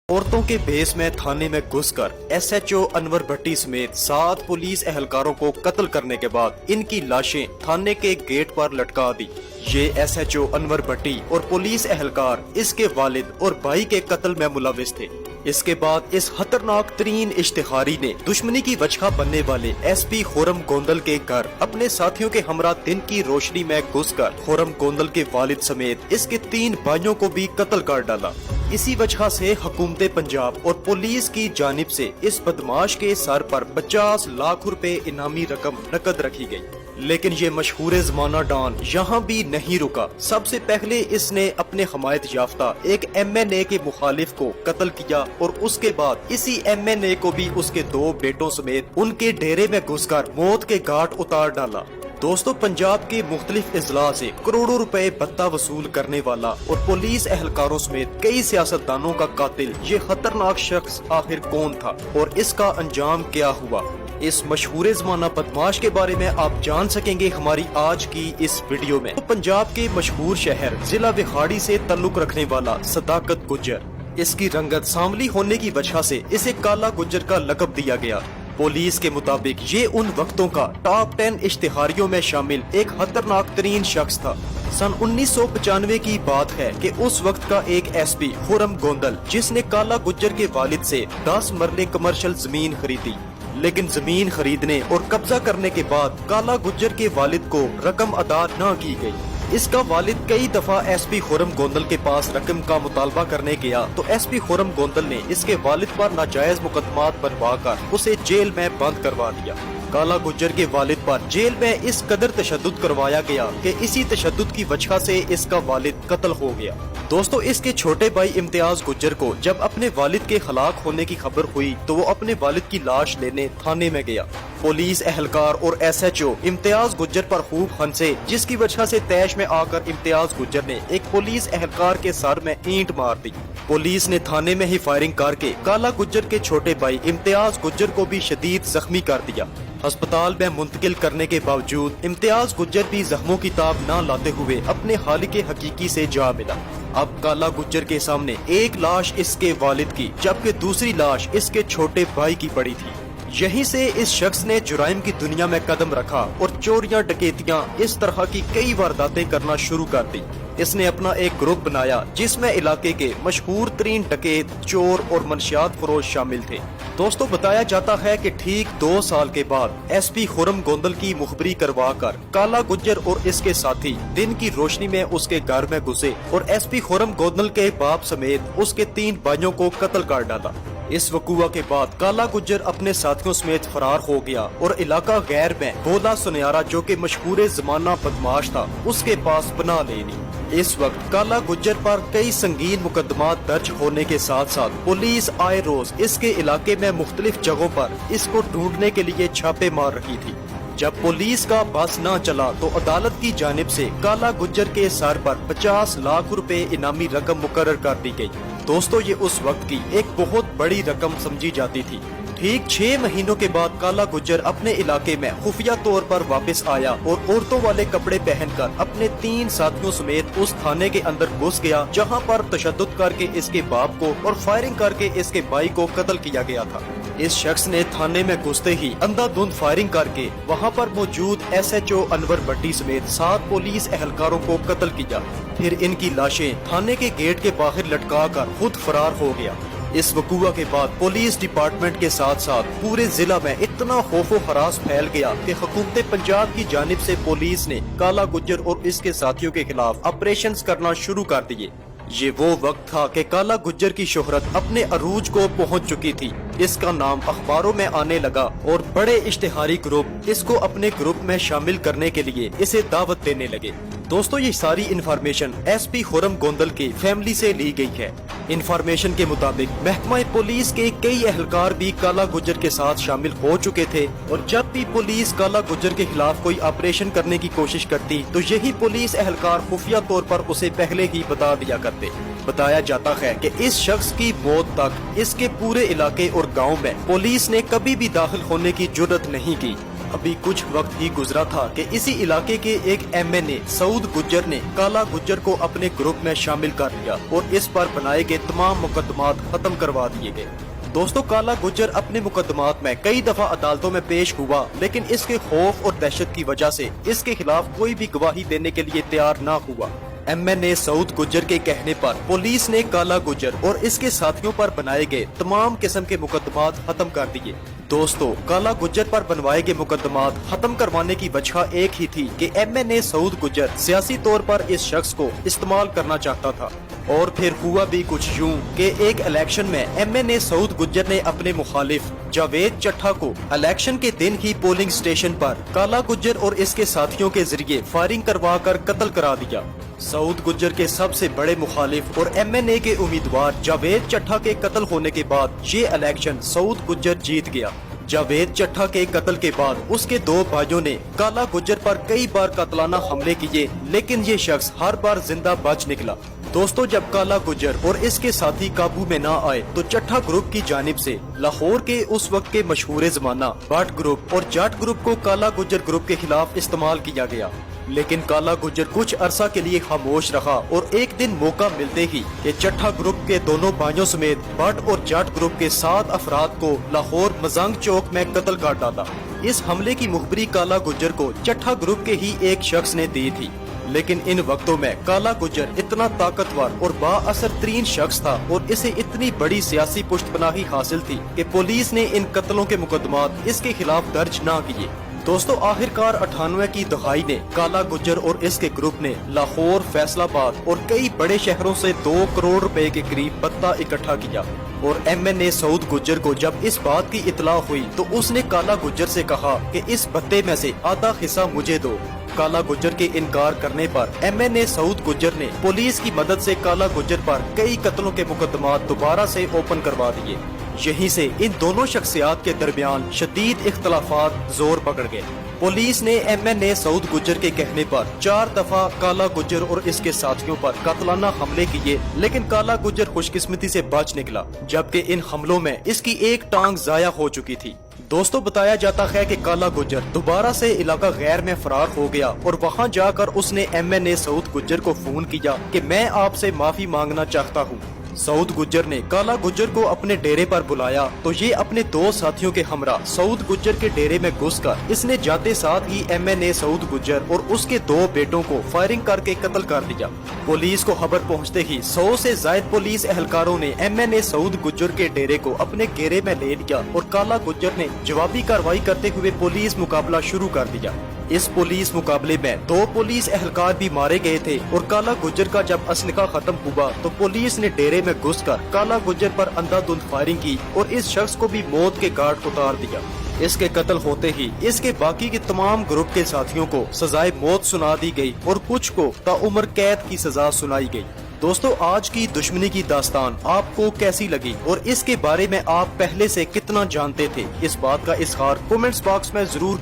औरतों के भेस में थाने में घुसकर एसएचओ अनवर भट्टी समेत 7 पुलिस एहलकारों को कत्ल करने के बाद इनकी लाशें थाने के गेट पर लटका दी। ये एसएचओ अनवर भट्टी और पुलिस एहलकार इसके वालिद और भाई के कत्ल में मुलविस थे। इसके बाद इस खतरनाक तरीन इश्तिहारी ने दुश्मनी की वजह बनने वाले एसपी खुर्रम गोंदल के घर अपने साथियों के हमरा दिन की रोशनी में घुसकर खुर्रम गोंदल के वालिद समेत इसके 3 भाइयों को भी कत्ल कर डाला। इसी वजह से हुकूमत पंजाब और पुलिस की जानिब से इस बदमाश के सर पर 50 लाख रुपए इनामी रकम नकद रखी गई। लेकिन ये मशहूर जमाना डॉन यहाँ भी नहीं रुका। सबसे पहले इसने अपने हमायत याफ्ता एक एमएनए के मुखालिफ को कत्ल किया और उसके बाद इसी एमएनए को भी उसके 2 बेटों समेत उनके डेरे में घुसकर मौत के घाट उतार डाला। दोस्तों, पंजाब के मुख्तलिफ अजला से करोड़ों रुपए भत्ता वसूल करने वाला और पुलिस एहलकारों समेत कई सियासतदानों का कातिल ये खतरनाक शख्स आखिर कौन था और इसका अंजाम क्या हुआ, इस मशहूर जमाना बदमाश के बारे में आप जान सकेंगे हमारी आज की इस वीडियो में। तो पंजाब के मशहूर शहर जिला विखाड़ी से ताल्लुक रखने वाला सदाकत गुज्जर, इसकी रंगत सांवली होने की वजह से इसे काला गुज्जर का लक़ब दिया गया। पुलिस के मुताबिक ये उन वक्तों का टॉप 10 इश्तिहारियों में शामिल एक खतरनाक तरीन शख्स था। सन 1995 की बात है कि उस वक्त का एक एसपी खुर्रम गोंदल, जिसने काला गुज्जर के वालिद से 10 मरले कमर्शियल जमीन खरीदी, लेकिन जमीन खरीदने और कब्जा करने के बाद काला गुज्जर के वालिद को रकम अदा न की गई। इसका वालिद कई दफा एसपी खुर्रम गोंदल के पास रकम का मुतालबा करने गया तो एसपी खुर्रम गोंदल ने इसके वालिद पर नाजायज मुकदमात बनवाकर उसे जेल में बंद करवा दिया। काला गुज्जर के वालिद पर जेल में इस कदर तशद्दुद करवाया गया कि इसी तशद्दुद की वजह से इसका वालिद कत्ल हो गया। दोस्तों, इसके छोटे भाई इम्तियाज गुज्जर को जब अपने वालिद के हलाक होने की खबर हुई तो वो अपने वालिद की लाश लेने थाने में गया। पुलिस एहलकार और एसएचओ इम्तियाज गुज्जर पर खूब हंसे, जिसकी वजह से तैश में आकर इम्तियाज गुज्जर ने एक पुलिस एहलकार के सर में ईंट मार दी। पुलिस ने थाने में ही फायरिंग करके काला गुज्जर के छोटे भाई इम्तियाज गुज्जर को भी शदीद जख्मी कर दिया। अस्पताल में मुंतकिल करने के बावजूद इम्तियाज गुज्जर भी जख्मों की ताब न लाते हुए अपने खालिक हकीकी से जा मिला। अब काला गुज्जर के सामने एक लाश इसके वालिद की जबकि दूसरी लाश इसके छोटे भाई की पड़ी थी। यहीं से इस शख्स ने जुराइम की दुनिया में कदम रखा और चोरियां डकैतियां इस तरह की कई वारदातें करना शुरू कर दी। इसने अपना एक ग्रुप बनाया जिसमें इलाके के मशहूर तरीन डकैत, चोर और मनशियात फरोश शामिल थे। दोस्तों, बताया जाता है कि ठीक 2 साल के बाद एसपी खुर्रम गोंदल की मुखबरी करवा कर काला गुज्जर और इसके साथी दिन की रोशनी में उसके घर में घुसे और एसपी खुर्रम गोंदल के बाप समेत उसके 3 भाइयों को कत्ल कर डाला। इस वकूआ के बाद काला गुज्जर अपने साथियों समेत फरार हो गया और इलाका गैर में भोला सुनियारा, जो कि मशहूर जमाना बदमाश था, उसके पास पनाह ले ली। इस वक्त काला गुज्जर पर कई संगीन मुकदमात दर्ज होने के साथ साथ पुलिस आए रोज इसके इलाके में मुख्तलिफ जगहों पर इसको ढूंढने के लिए छापे मार रही थी। जब पुलिस का बस न चला तो अदालत की जानिब से काला गुज्जर के सर पर 50 लाख रुपए इनामी रकम मुकर्रर कर दी गई। दोस्तों, ये उस वक्त की एक बहुत बड़ी रकम समझी जाती थी। ठीक 6 महीनों के बाद काला गुज्जर अपने इलाके में खुफिया तौर पर वापस आया और औरतों वाले कपड़े पहनकर अपने 3 साथियों समेत उस थाने के अंदर घुस गया जहां पर तशद्दुद करके इसके बाप को और फायरिंग करके इसके भाई को कत्ल किया गया था। इस शख्स ने थाने में घुसते ही अंधाधुंध फायरिंग करके वहां पर मौजूद एसएचओ अनवर भट्टी समेत 7 पुलिस एहलकारों को कत्ल किया। फिर इनकी लाशें थाने के गेट के बाहर लटका कर खुद फरार हो गया। इस वकूआ के बाद पुलिस डिपार्टमेंट के साथ साथ पूरे जिला में इतना खौफो हरास फैल गया कि हुकूमत पंजाब की जानिब से पुलिस ने काला गुज्जर और इसके साथियों के खिलाफ ऑपरेशंस करना शुरू कर दिए। ये वो वक्त था कि काला गुज्जर की शोहरत अपने अरूज को पहुंच चुकी थी। इसका नाम अखबारों में आने लगा और बड़े इश्तिहारी ग्रुप इसको अपने ग्रुप में शामिल करने के लिए इसे दावत देने लगे। दोस्तों, ये सारी इन्फॉर्मेशन एसपी खुर्रम गोंदल की फैमिली से ली गई है। इन्फॉर्मेशन के मुताबिक महकमा पुलिस के कई एहलकार भी काला गुज्जर के साथ शामिल हो चुके थे और जब भी पुलिस काला गुज्जर के खिलाफ कोई ऑपरेशन करने की कोशिश करती तो यही पुलिस एहलकार खुफिया तौर पर उसे पहले ही बता दिया करते। बताया जाता है कि इस शख्स की मौत तक इसके पूरे इलाके और गाँव में पुलिस ने कभी भी दाखिल होने की जुर्रत नहीं की। ابھی کچھ وقت ہی گزرا تھا کہ اسی علاقے کے ایک MNA سعود گجر نے کالا گجر کو اپنے گروپ میں شامل کر لیا اور اس پر بنائے گئے تمام مقدمات ختم کروا دیے گئے۔ دوستو، کالا گجر اپنے مقدمات میں کئی دفعہ عدالتوں میں پیش ہوا، لیکن اس کے خوف اور دہشت کی وجہ سے اس کے خلاف کوئی بھی گواہی دینے کے لیے تیار نہ ہوا۔ MNA سعود گجر کے کہنے پر پولیس نے کالا گجر اور اس کے ساتھیوں پر بنائے گئے تمام قسم کے مقدمات ختم کر دیے۔ دوستو، کالا گجر پر بنوائے گئے مقدمات ختم کروانے کی وجہ ایک ہی تھی کہ MNA سعود گجر سیاسی طور پر اس شخص کو استعمال کرنا چاہتا تھا۔ اور پھر ہوا بھی کچھ یوں کہ ایک الیکشن میں MNA سعود گجر نے اپنے مخالف جاوید چٹھا کو الیکشن کے دن ہی پولنگ سٹیشن پر کالا گجر اور اس کے ساتھیوں کے ذریعے فائرنگ کروا کر قتل کرا دیا۔ سعود گجر کے سب سے بڑے مخالف اور MNA کے امیدوار جاوید چٹھا کے قتل ہونے کے بعد یہ الیکشن سعود گجر جیت گیا۔ جاوید چٹھا کے قتل کے بعد اس کے دو بھائیوں نے کالا گجر پر کئی بار قاتلانہ حملے کیے، لیکن یہ شخص ہر بار زندہ بچ نکلا۔ دوستو، جب کالا گجر اور اس کے ساتھی قابو میں نہ آئے تو چٹھا گروپ کی جانب سے لاہور کے اس وقت کے مشہور زمانہ بٹ گروپ اور جٹ گروپ کو کالا گجر گروپ کے خلاف استعمال کیا گیا، لیکن کالا گجر کچھ عرصہ کے لیے خاموش رہا اور ایک دن موقع ملتے ہی کہ چٹھا گروپ کے دونوں بھائیوں سمیت بٹ اور جٹ گروپ کے 7 افراد کو لاہور مزنگ چوک میں قتل کر ڈالا۔ اس حملے کی مخبری کالا گجر کو چٹھا گروپ کے ہی ایک شخص نے دی تھی، لیکن ان وقتوں میں کالا گجر اتنا طاقتور اور با اثر ترین شخص تھا اور اسے اتنی بڑی سیاسی پشت پناہی حاصل تھی کہ پولیس نے ان قتلوں کے مقدمات اس کے خلاف درج نہ کیے۔ دوستو، آخرکار 98 کی دہائی نے کالا گجر اور اس کے گروپ نے لاہور، فیصل آباد اور کئی بڑے شہروں سے 2 کروڑ روپے کے قریب بتہ اکٹھا کیا، اور MNA سعود گجر کو جب اس بات کی اطلاع ہوئی تو اس نے کالا گجر سے کہا کہ اس بتے میں سے آدھا حصہ مجھے دو۔ کالا گجر کے انکار کرنے پر MNA سعود گجر نے پولیس کی مدد سے کالا گجر پر کئی قتلوں کے مقدمات دوبارہ سے اوپن کروا دیے۔ یہیں سے ان دونوں شخصیات کے درمیان شدید اختلافات زور پکڑ گئے۔ پولیس نے MNA سعود گجر کے کہنے پر 4 دفعہ کالا گجر اور اس کے ساتھیوں پر قاتلانہ حملے کیے، لیکن کالا گجر خوش قسمتی سے بچ نکلا، جبکہ ان حملوں میں اس کی ایک ٹانگ ضائع ہو چکی تھی۔ دوستو، بتایا جاتا ہے کہ کالا گجر دوبارہ سے علاقہ غیر میں فرار ہو گیا اور وہاں جا کر اس نے MNA سعود گجر کو فون کیا کہ میں آپ سے معافی مانگنا چاہتا ہوں۔ سعود گجر نے کالا گجر کو اپنے ڈیرے پر بلایا تو یہ اپنے 2 ساتھیوں کے ہمراہ سعود گجر کے ڈیرے میں گھس کر اس نے جاتے ساتھ ہی MNA سعود گجر اور اس کے 2 بیٹوں کو فائرنگ کر کے قتل کر دیا۔ پولیس کو خبر پہنچتے ہی 100 سے زائد پولیس اہلکاروں نے MNA سعود گجر کے ڈیرے کو اپنے گھیرے میں لے لیا اور کالا گجر نے جوابی کارروائی کرتے ہوئے پولیس مقابلہ شروع کر دیا۔ اس پولیس مقابلے میں 2 پولیس اہلکار بھی مارے گئے تھے اور کالا گجر کا جب اسلحہ ختم ہوا تو پولیس نے ڈیرے میں گھس کر کالا گجر پر اندھا دھند فائرنگ کی اور اس شخص کو بھی موت کے گھاٹ اتار دیا۔ اس کے قتل ہوتے ہی اس کے باقی کے تمام گروپ کے ساتھیوں کو سزائے موت سنا دی گئی اور کچھ کو تاعمر قید کی سزا سنائی گئی۔ دوستو، آج کی دشمنی کی داستان آپ کو کیسی لگی اور اس کے بارے میں آپ پہلے سے کتنا جانتے تھے؟ اس بات کا اظہار کومنٹس باکس میں ضرور